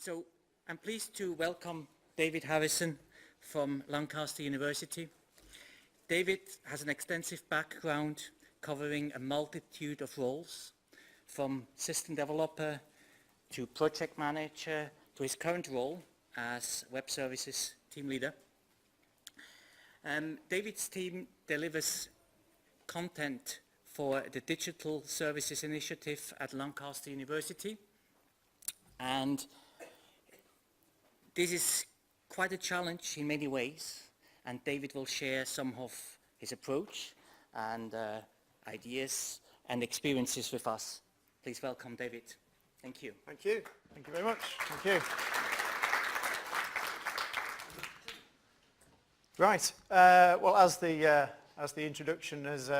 So I'm pleased to welcome David Harrison from Lancaster University. David has an extensive background covering a multitude of roles, from system developer to project manager to his current role as web services team leader. David's team delivers content for the Digital Services Initiative at Lancaster University, and this is quite a challenge in many ways, and David will share some of his approach and ideas and experiences with us. Please welcome David. Thank you. Thank you. Thank you very much. Thank you. Right. Well, as the introduction has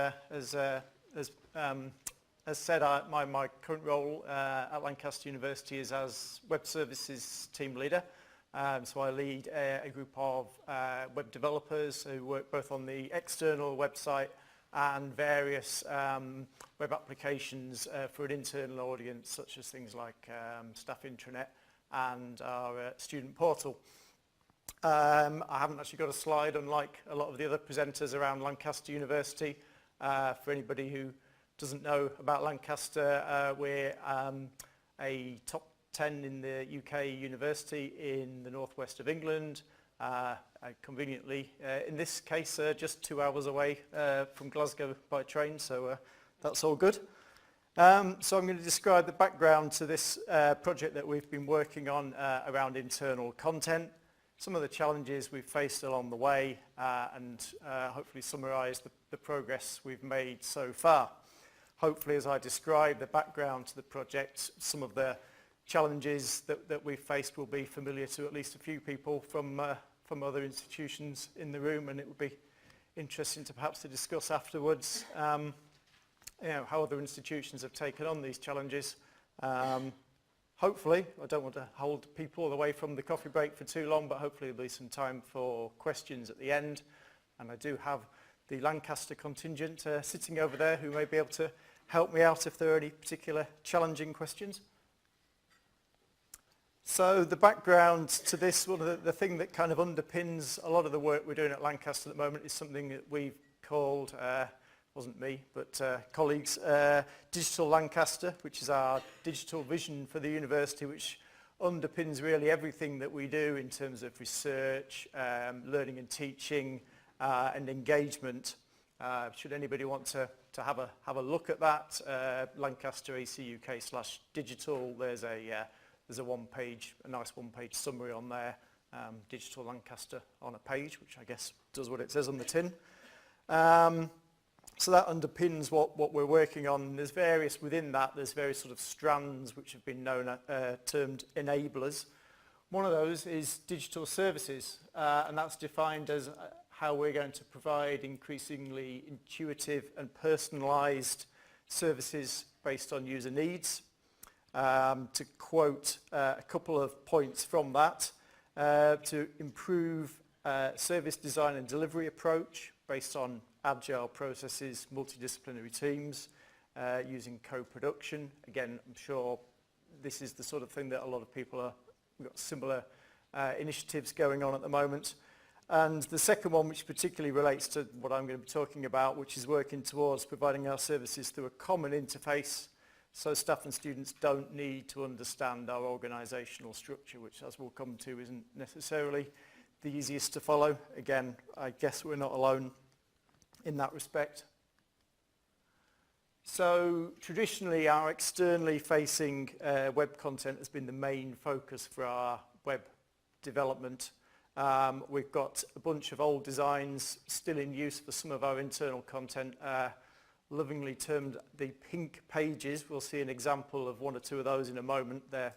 said, my current role at Lancaster University is as web services team leader. So I lead a group of web developers who work both on the external website and various web applications for an internal audience, such as things like staff intranet and our student portal. I haven't actually got a slide, unlike a lot of the other presenters around Lancaster University. For anybody who doesn't know about Lancaster, we're a top 10 in the UK university in the northwest of England. Conveniently, in this case, just 2 hours away from Glasgow by train, so that's all good. So I'm going to describe the background to this project that we've been working on around internal content, some of the challenges we've faced along the way, and hopefully summarise the progress we've made so far. Hopefully, as I describe the background to the project, some of the challenges that we've faced will be familiar to at least a few people from other institutions in the room, and it would be interesting to perhaps to discuss afterwards how other institutions have taken on these challenges. Hopefully, I don't want to hold people away from the coffee break for too long, but hopefully there'll be some time for questions at the end. And I do have the Lancaster contingent sitting over there who may be able to help me out if there are any particular challenging questions. So the background to this, one of the thing that kind of underpins a lot of the work we're doing at Lancaster at the moment is something that we've called, wasn't me, but colleagues, Digital Lancaster, which is our digital vision for the university, which underpins really everything that we do in terms of research, learning and teaching, and engagement. Should anybody want to have a look at that, Lancaster AC UK/digital, there's a nice one-page summary on there, Digital Lancaster on a page, which I guess does what it says on the tin. So that underpins what we're working on. There's various sort of strands which have been termed enablers. One of those is digital services, and that's defined as how we're going to provide increasingly intuitive and personalised services based on user needs. To quote a couple of points from that, to improve service design and delivery approach based on agile processes, multidisciplinary teams, using co-production. Again, I'm sure this is the sort of thing that a lot of people we've got similar initiatives going on at the moment. And the second one, which particularly relates to what I'm going to be talking about, which is working towards providing our services through a common interface, so staff and students don't need to understand our organisational structure, which, as we'll come to, isn't necessarily the easiest to follow. Again, I guess we're not alone in that respect. So traditionally, our externally facing web content has been the main focus for our web development. We've got a bunch of old designs still in use for some of our internal content, lovingly termed the pink pages. We'll see an example of one or two of those in a moment. They're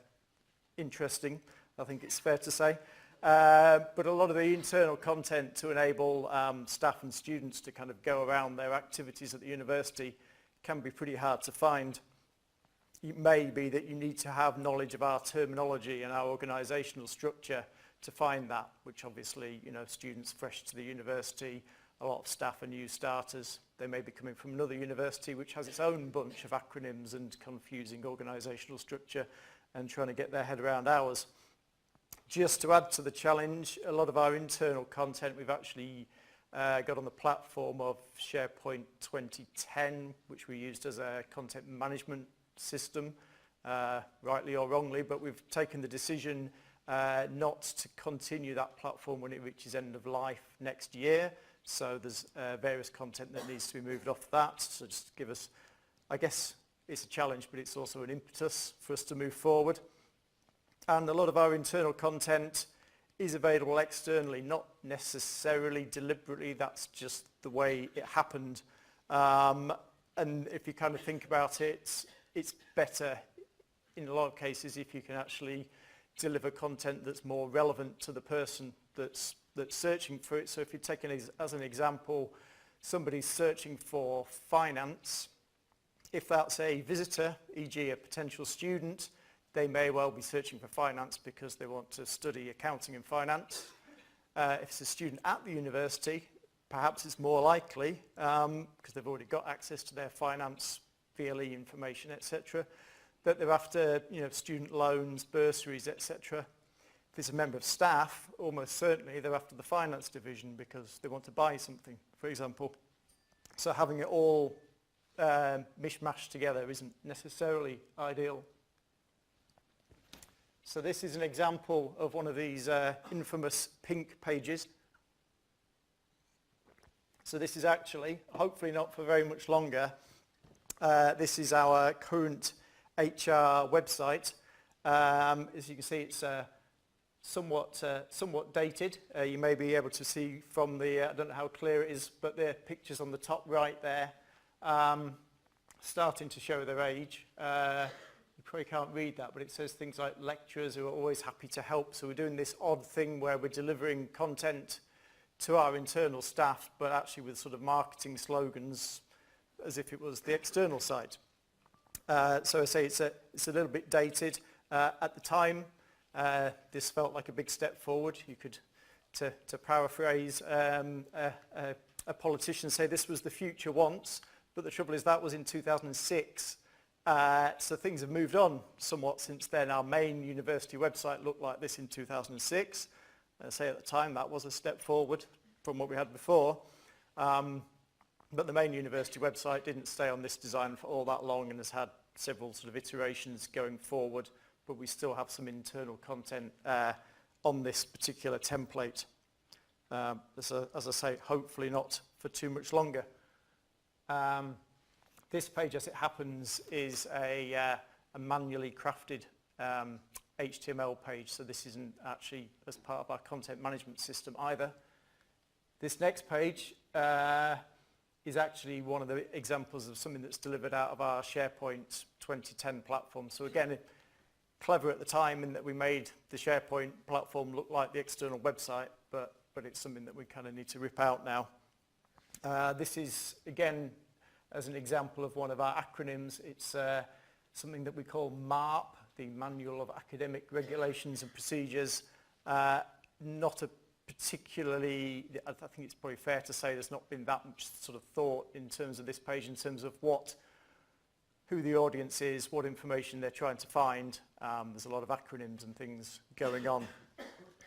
interesting, I think it's fair to say. But a lot of the internal content to enable staff and students to kind of go around their activities at the university can be pretty hard to find. It may be that you need to have knowledge of our terminology and our organisational structure to find that, which obviously, students fresh to the university, a lot of staff are new starters. They may be coming from another university which has its own bunch of acronyms and confusing organisational structure, and trying to get their head around ours. Just to add to the challenge, a lot of our internal content we've actually got on the platform of SharePoint 2010, which we used as a content management system, rightly or wrongly, but we've taken the decision not to continue that platform when it reaches end of life next year. So there's various content that needs to be moved off that. So just give us, I guess it's a challenge, but it's also an impetus for us to move forward. And a lot of our internal content is available externally, not necessarily deliberately, that's just the way it happened. And if you kind of think about it, it's better in a lot of cases if you can actually deliver content that's more relevant to the person that's searching for it. So if you take as an example, somebody's searching for finance, if that's a visitor, e.g. a potential student, they may well be searching for finance because they want to study accounting and finance. If it's a student at the university, perhaps it's more likely, because they've already got access to their finance, VLE information, etc., that they're after, student loans, bursaries, etc. If it's a member of staff, almost certainly they're after the finance division because they want to buy something, for example. So having it all mishmashed together isn't necessarily ideal. So this is an example of one of these infamous pink pages. So this is actually, hopefully not for very much longer, this is our current HR website. As you can see, it's somewhat dated. You may be able to see from the, I don't know how clear it is, but the pictures on the top right there, starting to show their age. You probably can't read that, but it says things like lecturers who are always happy to help. So we're doing this odd thing where we're delivering content to our internal staff, but actually with sort of marketing slogans as if it was the external side. So I say it's a little bit dated. At the time, this felt like a big step forward. You could, to paraphrase a politician, say this was the future once, but the trouble is that was in 2006. So things have moved on somewhat since then. Our main university website looked like this in 2006. I say at the time that was a step forward from what we had before. But the main university website didn't stay on this design for all that long and has had several sort of iterations going forward, but we still have some internal content on this particular template. As I say, hopefully not for too much longer. This page, as it happens, is a manually crafted HTML page, so this isn't actually as part of our content management system either. This next page is actually one of the examples of something that's delivered out of our SharePoint 2010 platform. So again, clever at the time in that we made the SharePoint platform look like the external website, but it's something that we kind of need to rip out now. This is, again, as an example of one of our acronyms. It's something that we call MARP, the Manual of Academic Regulations and Procedures. Not a particularly, I think it's probably fair to say there's not been that much sort of thought in terms of this page, in terms of who the audience is, what information they're trying to find. There's a lot of acronyms and things going on.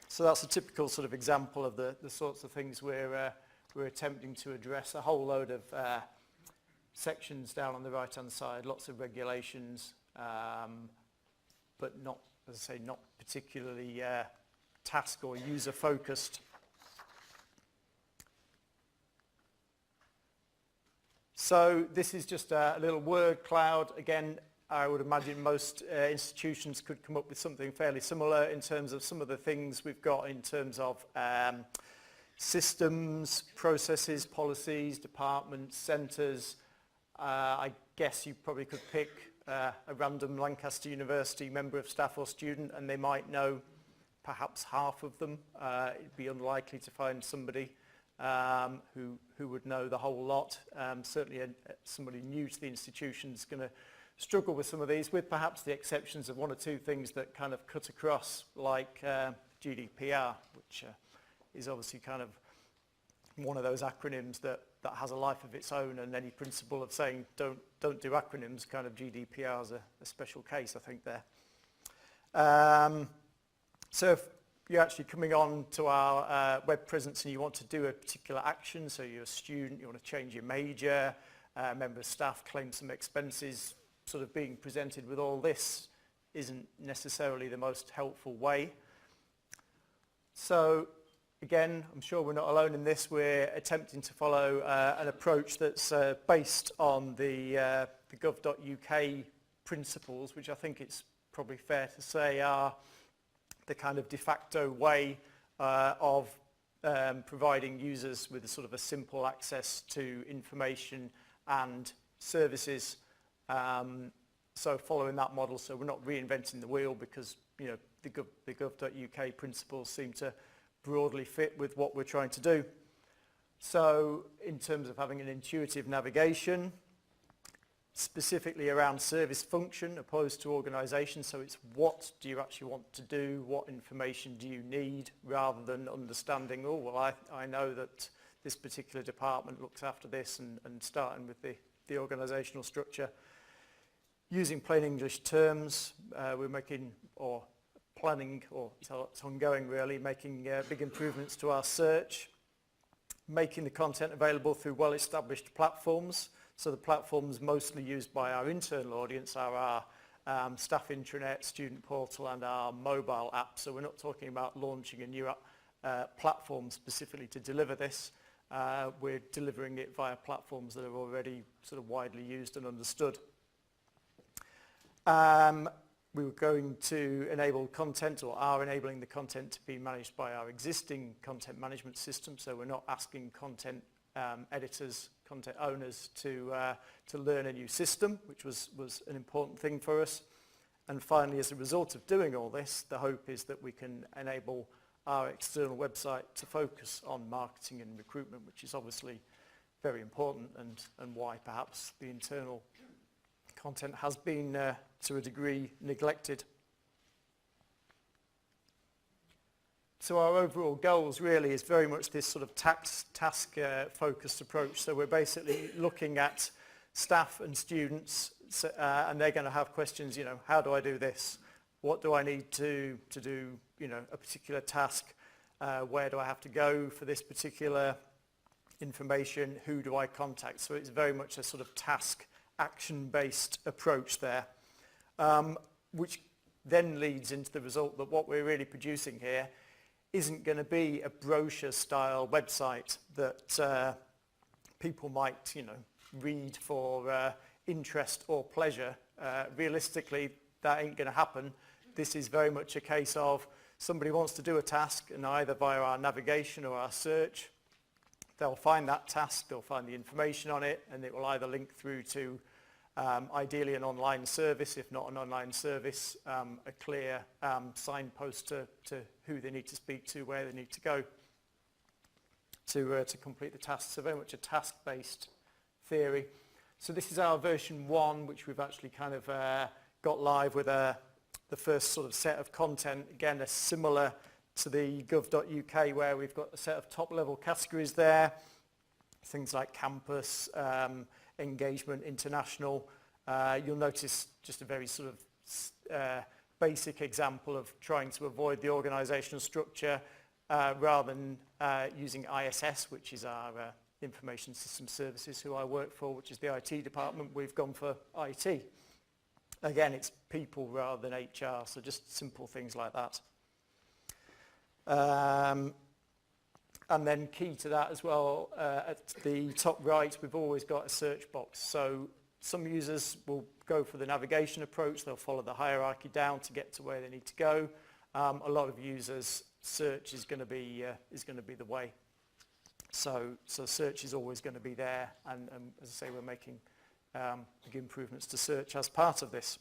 So that's a typical sort of example of the sorts of things we're attempting to address. A whole load of sections down on the right hand side, lots of regulations, but not, as I say, not particularly task or user focused. So this is just a little word cloud. Again, I would imagine most institutions could come up with something fairly similar in terms of some of the things we've got in terms of systems, processes, policies, departments, centres. I guess you probably could pick a random Lancaster University member of staff or student and they might know perhaps half of them. It'd be unlikely to find somebody who would know the whole lot. Certainly somebody new to the institution is going to struggle with some of these, with perhaps the exceptions of one or two things that kind of cut across, like GDPR, which is obviously kind of one of those acronyms that has a life of its own, and any principle of saying don't do acronyms, kind of GDPR is a special case, I think, there. So if you're actually coming on to our web presence and you want to do a particular action, so you're a student, you want to change your major, a member of staff claim some expenses, sort of being presented with all this isn't necessarily the most helpful way. So again, I'm sure we're not alone in this. We're attempting to follow an approach that's based on the gov.uk principles, which I think it's probably fair to say are the kind of de facto way of providing users with a sort of a simple access to information and services. So following that model, so we're not reinventing the wheel, because the gov.uk principles seem to broadly fit with what we're trying to do. So in terms of having an intuitive navigation, specifically around service function opposed to organisation, so it's what do you actually want to do, what information do you need, rather than understanding, oh well, I know that this particular department looks after this, and starting with the organisational structure. Using plain English terms, we're making, or planning, or it's ongoing really, making big improvements to our search, making the content available through well-established platforms. So the platforms mostly used by our internal audience are our staff intranet, student portal, and our mobile app. So we're not talking about launching a new platform specifically to deliver this. We're delivering it via platforms that are already sort of widely used and understood. We were going to enable content, or are enabling the content to be managed by our existing content management system. So we're not asking content editors, content owners to learn a new system, which was an important thing for us. And finally, as a result of doing all this, the hope is that we can enable our external website to focus on marketing and recruitment, which is obviously very important, and why perhaps the internal content has been to a degree neglected. So our overall goals really is very much this sort of task focused approach. So we're basically looking at staff and students, and they're going to have questions, how do I do this? What do I need to do, a particular task? Where do I have to go for this particular information? Who do I contact? So it's very much a sort of task action-based approach there, which then leads into the result that what we're really producing here isn't going to be a brochure-style website that people might, read for interest or pleasure. Realistically, that ain't going to happen. This is very much a case of somebody wants to do a task, and either via our navigation or our search, they'll find that task, they'll find the information on it, and it will either link through to ideally an online service, if not an online service, a clear signpost to who they need to speak to, where they need to go to complete the task. So very much a task-based theory. So this is our version 1, which we've actually kind of got live with the first sort of set of content. Again, a similar to the gov.uk, where we've got a set of top-level categories there, things like campus, engagement, international. You'll notice just a very sort of basic example of trying to avoid the organisational structure rather than using ISS, which is our Information System Services, who I work for, which is the IT department. We've gone for IT. Again, it's people rather than HR, so just simple things like that. And then key to that as well, at the top right, we've always got a search box. So some users will go for the navigation approach. They'll follow the hierarchy down to get to where they need to go. A lot of users, search is going to be the way. So search is always going to be there. And as I say, we're making big improvements to search as part of this.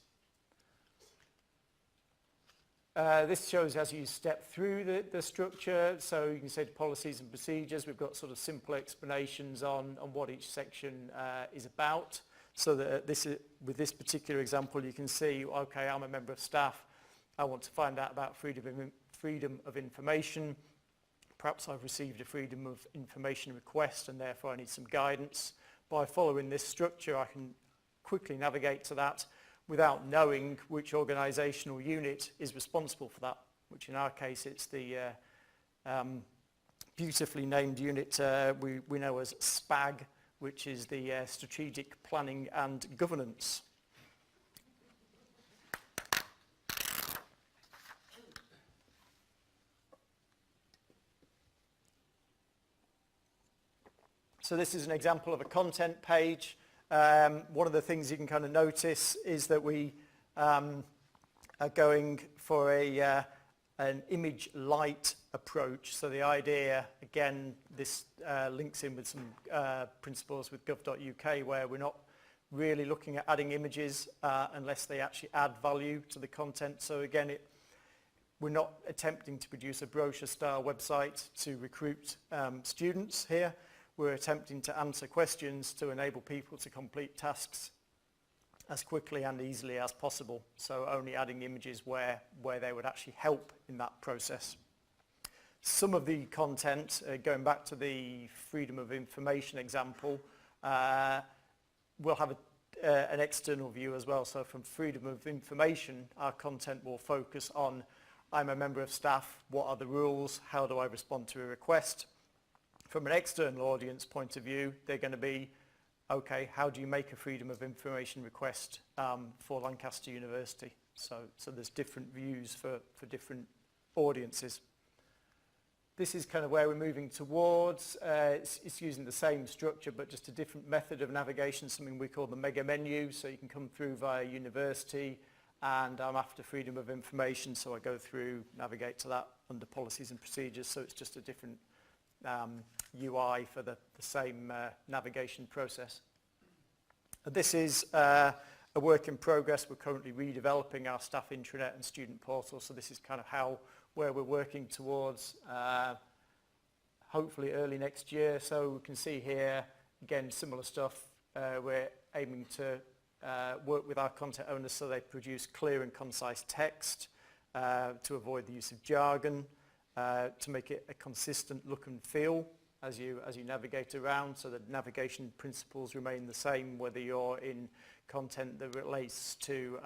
This shows as you step through the structure, so you can say the policies and procedures. We've got sort of simple explanations on what each section is about, so that with this particular example you can see, okay, I'm a member of staff, I want to find out about freedom of information. Perhaps I've received a freedom of information request and therefore I need some guidance. By following this structure I can quickly navigate to that. without knowing which organisational unit is responsible for that, which in our case it's the beautifully named unit we know as SPAG, which is the Strategic Planning and Governance. So this is an example of a content page. One of the things you can kind of notice is that we are going for an image light approach. So the idea, again, this links in with some principles with gov.uk, where we're not really looking at adding images unless they actually add value to the content. So again, we're not attempting to produce a brochure-style website to recruit students here. We're attempting to answer questions to enable people to complete tasks as quickly and easily as possible. So only adding images where they would actually help in that process. Some of the content, going back to the freedom of information example, we'll have an external view as well. So from freedom of information, our content will focus on, I'm a member of staff, what are the rules, how do I respond to a request? From an external audience point of view, they're going to be, okay, how do you make a freedom of information request for Lancaster University? So there's different views for different audiences. This is kind of where we're moving towards. It's using the same structure, but just a different method of navigation, something we call the mega menu. So you can come through via university, and I'm after freedom of information, so I go through, navigate to that under policies and procedures. So it's just a different UI for the same navigation process. This is a work in progress. We're currently redeveloping our staff intranet and student portal, so this is kind of where we're working towards, hopefully early next year. So we can see here, again, similar stuff. We're aiming to work with our content owners so they produce clear and concise text to avoid the use of jargon, to make it a consistent look and feel as you navigate around, so the navigation principles remain the same whether you're in content that relates to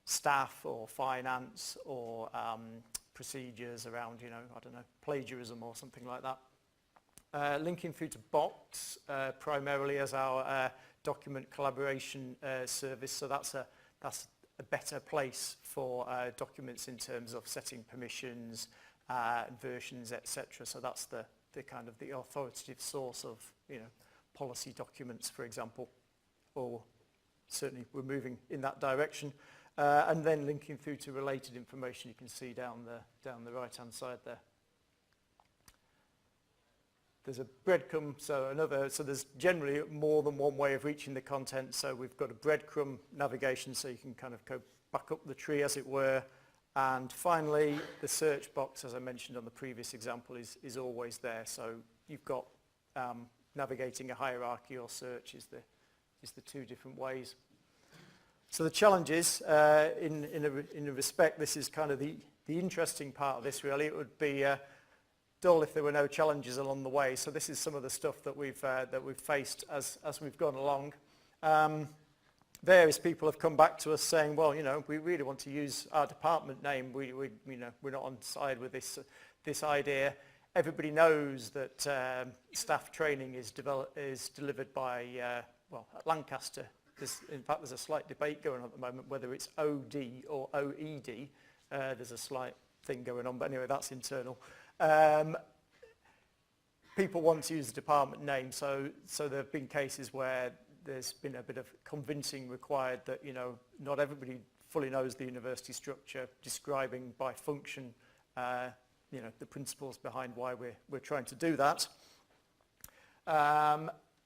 staff or finance or procedures around, I don't know, plagiarism or something like that. Linking through to Box primarily as our document collaboration service, so that's a better place for documents in terms of setting permissions, versions, etc. So that's the kind of the authoritative source of policy documents, for example, or certainly we're moving in that direction. And then linking through to related information, you can see down the right hand side there. There's a breadcrumb, so there's generally more than one way of reaching the content. So we've got a breadcrumb navigation, so you can kind of go back up the tree, as it were. And finally, the search box, as I mentioned on the previous example, is always there. So you've got navigating a hierarchy or search is the two different ways. So the challenges, in a respect, this is kind of the interesting part of this, really. It would be dull if there were no challenges along the way. So this is some of the stuff that we've faced as we've gone along. Various people have come back to us saying, well, we really want to use our department name. We're not on side with this idea. Everybody knows that staff training is delivered by at Lancaster. In fact, there's a slight debate going on at the moment whether it's OD or OED. There's a slight thing going on, but anyway, that's internal. People want to use the department name, so there have been cases where there's been a bit of convincing required that not everybody fully knows the university structure, describing by function the principles behind why we're trying to do that.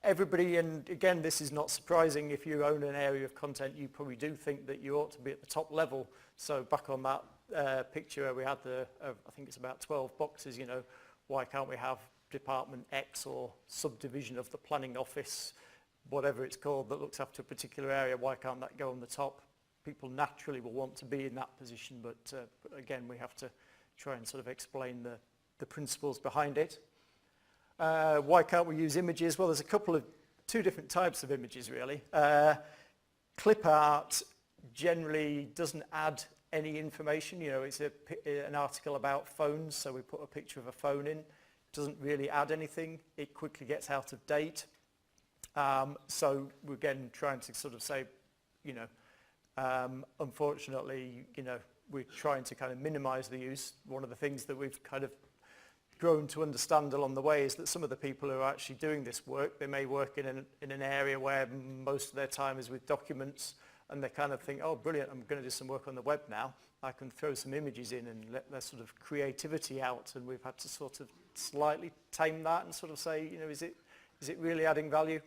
Everybody, and again, this is not surprising, if you own an area of content, you probably do think that you ought to be at the top level. So back on that picture where we had I think it's about 12 boxes, why can't we have Department X or subdivision of the planning office, whatever it's called, that looks after a particular area, why can't that go on the top? People naturally will want to be in that position, but again, we have to try and sort of explain the principles behind it. Why can't we use images? Well, there's two different types of images, really. Clip art generally doesn't add any information. You know, it's an article about phones, so we put a picture of a phone in. Doesn't really add anything. It quickly gets out of date. So we're again trying to sort of say, you know, unfortunately, you know, we're trying to kind of minimize the use. One of the things that we've kind of grown to understand along the way is that some of the people who are actually doing this work, they may work in an area where most of their time is with documents, and they kind of think, oh, brilliant, I'm going to do some work on the web now. I can throw some images in and let their sort of creativity out, and we've had to sort of slightly tame that and sort of say, you know, is it really adding value?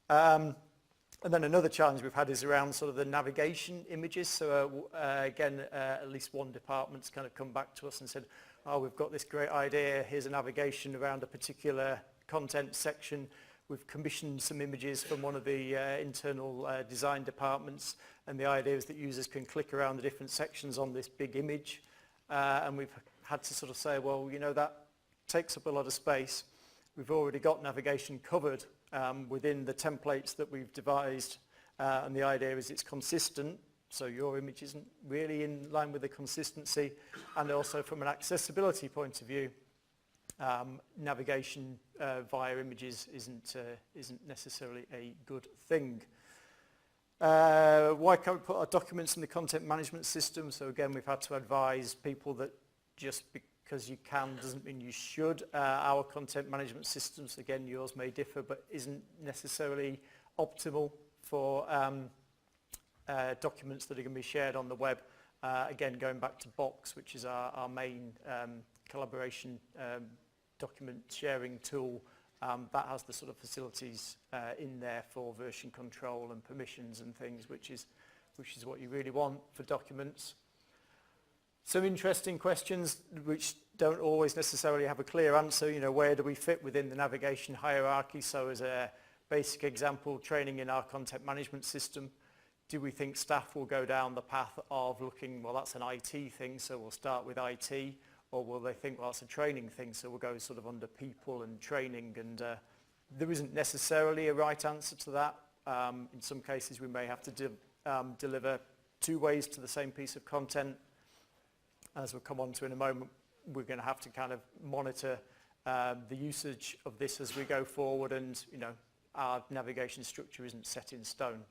And then another challenge we've had is around sort of the navigation images. So again, at least one department's kind of come back to us and said, oh, we've got this great idea, here's a navigation around a particular content section. We've commissioned some images from one of the internal design departments, and the idea is that users can click around the different sections on this big image, and we've had to sort of say, well, you know, that takes up a lot of space. We've already got navigation covered within the templates that we've devised, and the idea is it's consistent, so your image isn't really in line with the consistency, and also from an accessibility point of view, navigation via images isn't necessarily a good thing. Why can't we put our documents in the content management system? So again, we've had to advise people that just because you can doesn't mean you should. Our content management systems, again, yours may differ, but isn't necessarily optimal for documents that are going to be shared on the web. Again, going back to Box, which is our main collaboration document sharing tool, that has the sort of facilities in there for version control and permissions and things, which is what you really want for documents. Some interesting questions which don't always necessarily have a clear answer. You know, where do we fit within the navigation hierarchy? So as a basic example, training in our content management system, do we think staff will go down the path of looking, well, that's an IT thing, so we'll start with IT, or will they think, well, that's a training thing, so we'll go sort of under people and training, and there isn't necessarily a right answer to that. In some cases, we may have to deliver two ways to the same piece of content. As we'll come on to in a moment, we're going to have to kind of monitor the usage of this as we go forward, and, you know, our navigation structure isn't set in stone.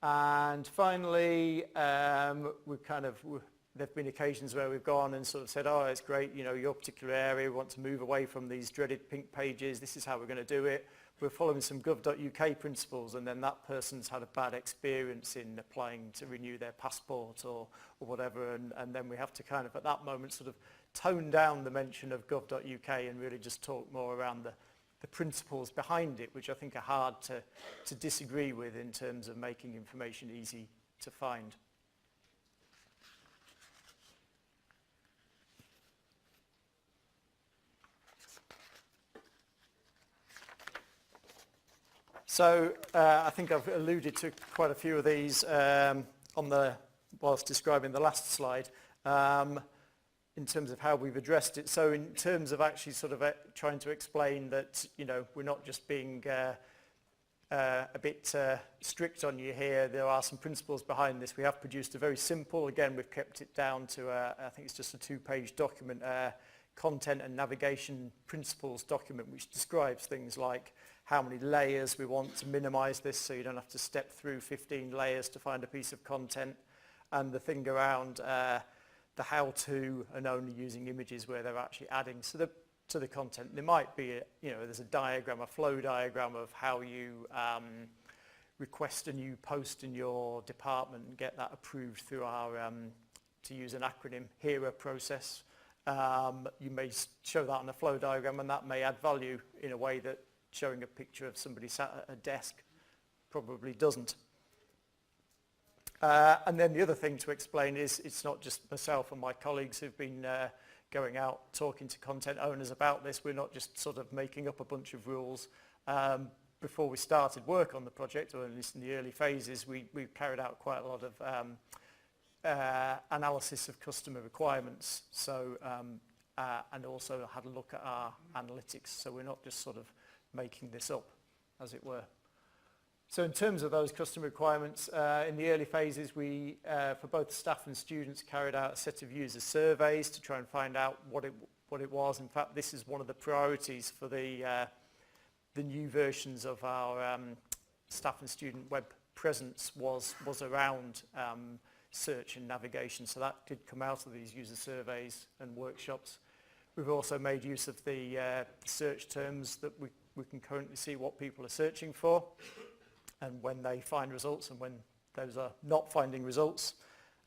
And finally, there've been occasions where we've gone and sort of said, oh, it's great, you know, your particular area, we want to move away from these dreaded pink pages, this is how we're going to do it. We're following some gov.uk principles, and then that person's had a bad experience in applying to renew their passport or whatever, and then we have to kind of at that moment sort of tone down the mention of gov.uk and really just talk more around the principles behind it, which I think are hard to disagree with in terms of making information easy to find. So I think I've alluded to quite a few of these whilst describing the last slide. In terms of how we've addressed it. So in terms of actually sort of trying to explain that, you know, we're not just being a bit strict on you here, there are some principles behind this. We have produced a very simple, again, we've kept it down to, I think it's just a 2-page document, content and navigation principles document, which describes things like how many layers we want to minimize this so you don't have to step through 15 layers to find a piece of content, and the thing around the how-to and only using images where they're actually adding to the content. There might be, there's a diagram, a flow diagram of how you request a new post in your department and get that approved through our, to use an acronym, HERA process. You may show that on a flow diagram, and that may add value in a way that showing a picture of somebody sat at a desk probably doesn't. And then the other thing to explain is it's not just myself and my colleagues who've been going out talking to content owners about this. We're not just sort of making up a bunch of rules. Before we started work on the project, or at least in the early phases, we carried out quite a lot of analysis of customer requirements. So, and also had a look at our analytics. So we're not just sort of making this up, as it were. So in terms of those customer requirements, in the early phases, we, for both staff and students, carried out a set of user surveys to try and find out what it was. In fact, this is one of the priorities for the new versions of our staff and student web presence was around search and navigation. So that did come out of these user surveys and workshops. We've also made use of the search terms that we can currently see what people are searching for, and when they find results and when those are not finding results.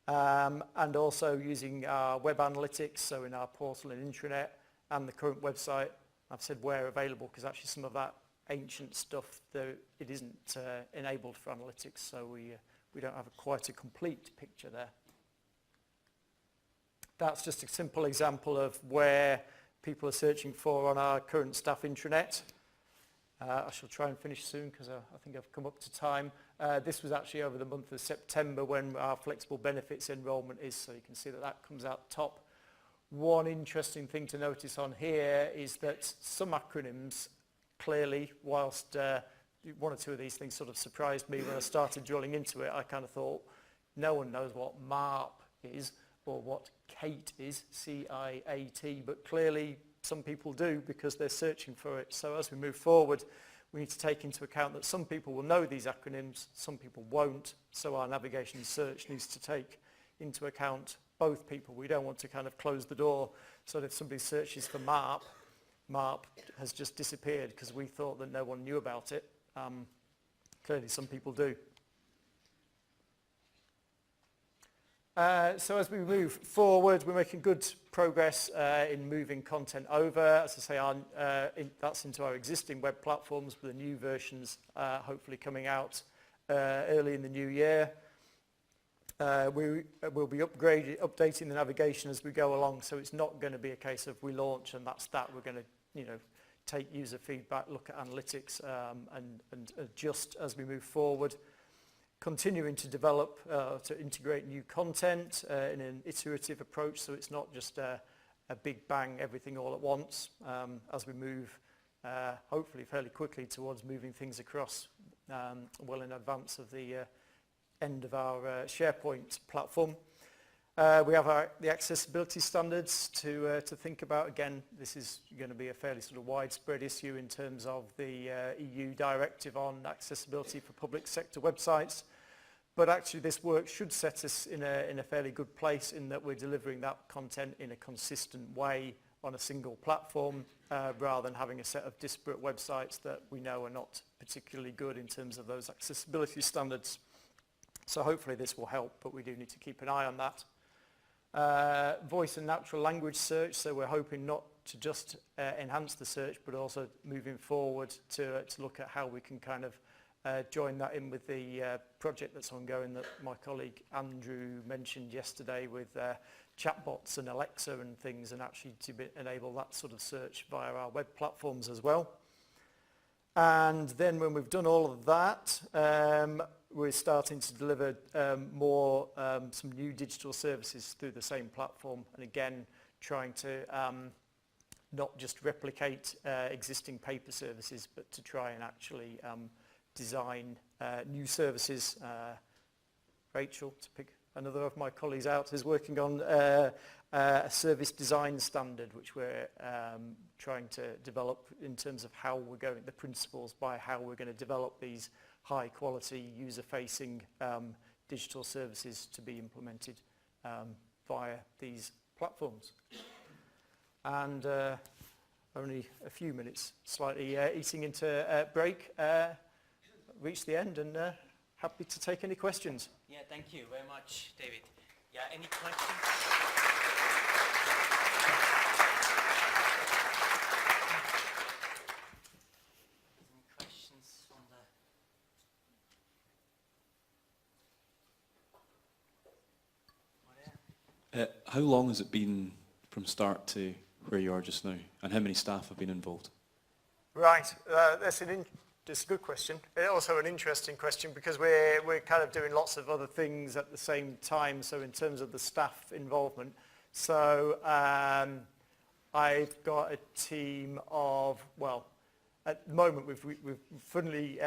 And also using our web analytics, so in our portal and intranet and the current website. I've said where available because actually some of that ancient stuff, though, it isn't enabled for analytics, so we don't have quite a complete picture there. That's just a simple example of where people are searching for on our current staff intranet. I shall try and finish soon because I think I've come up to time. This was actually over the month of September when our flexible benefits enrolment is, so you can see that that comes out top. One interesting thing to notice on here is that some acronyms clearly, whilst one or two of these things sort of surprised me when I started drilling into it, I kind of thought no one knows what MARP is or what CATE is, C-I-A-T, but clearly some people do because they're searching for it. So as we move forward, we need to take into account that some people will know these acronyms, some people won't, so our navigation search needs to take into account both people. We don't want to kind of close the door so that if somebody searches for MARP, MARP has just disappeared because we thought that no one knew about it. Clearly some people do. So as we move forward, we're making good progress in moving content over. As I say, that's into our existing web platforms, with the new versions hopefully coming out early in the new year. We will be updating the navigation as we go along, so it's not going to be a case of we launch and that's that. We're going to, take user feedback, look at analytics, and adjust as we move forward. Continuing to develop, to integrate new content in an iterative approach, so it's not just a big bang, everything all at once, as we move hopefully fairly quickly towards moving things across well in advance of the end of our SharePoint platform. We have the accessibility standards to think about. Again, this is going to be a fairly sort of widespread issue in terms of the EU directive on accessibility for public sector websites. But actually this work should set us in a fairly good place in that we're delivering that content in a consistent way on a single platform rather than having a set of disparate websites that we know are not particularly good in terms of those accessibility standards. So hopefully this will help, but we do need to keep an eye on that. Voice and natural language search, so we're hoping not to just enhance the search, but also moving forward to look at how we can kind of join that in with the project that's ongoing that my colleague Andrew mentioned yesterday with chatbots and Alexa and things, and actually to enable that sort of search via our web platforms as well. And then when we've done all of that, we're starting to deliver some new digital services through the same platform, and again trying to not just replicate existing paper services, but to try and actually design new services. Rachel, to pick another of my colleagues out, is working on a service design standard, which we're trying to develop in terms of how we're going, the principles by how we're going to develop these high quality user-facing digital services to be implemented via these platforms. And only a few minutes, slightly eating into break, reached the end, and happy to take any questions. Yeah, thank you very much, David. Yeah, any questions? Any questions from the... How long has it been from start to where you are just now, and how many staff have been involved? Right, that's a good question. Also an interesting question because we're kind of doing lots of other things at the same time. So in terms of the staff involvement, so I've got a team of, well, at the moment we've finally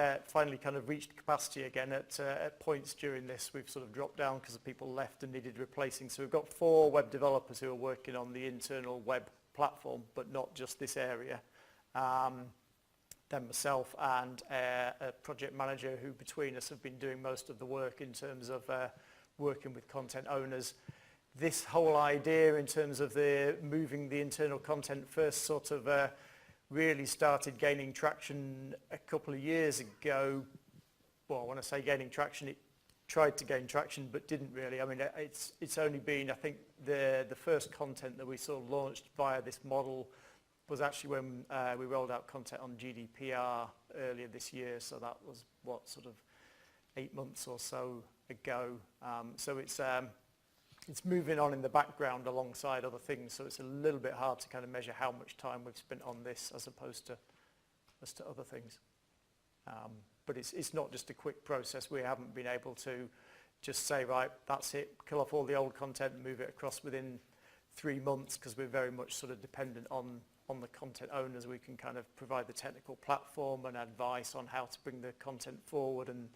kind of reached capacity again at points during this. We've sort of dropped down because people left and needed replacing. So we've got 4 web developers who are working on the internal web platform, but not just this area. Then myself and a project manager who between us have been doing most of the work in terms of working with content owners. This whole idea in terms of moving the internal content first sort of really started gaining traction a couple of years ago. Well, when I say gaining traction, it tried to gain traction but didn't really. I mean, it's only been, I think, the first content that we sort of launched via this model was actually when we rolled out content on GDPR earlier this year. So that was, what, sort of 8 months or so ago. So it's moving on in the background alongside other things. So it's a little bit hard to kind of measure how much time we've spent on this as opposed to other things. But it's not just a quick process. We haven't been able to just say, right, that's it, kill off all the old content and move it across within 3 months, because we're very much sort of dependent on the content owners. We can kind of provide the technical platform and advice on how to bring the content forward and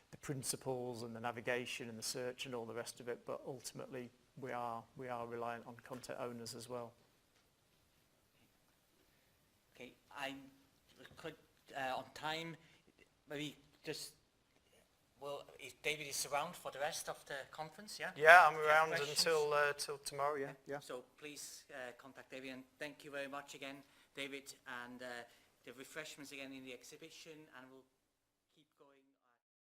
the principles and the navigation and the search and all the rest of it. But ultimately, we are reliant on content owners as well. Okay, I'm on time. Maybe just, well, if David is around for the rest of the conference, yeah? Yeah, I'm If you have around questions. till tomorrow, yeah. So please contact David, and thank you very much again, David, and the refreshments again in the exhibition, and we'll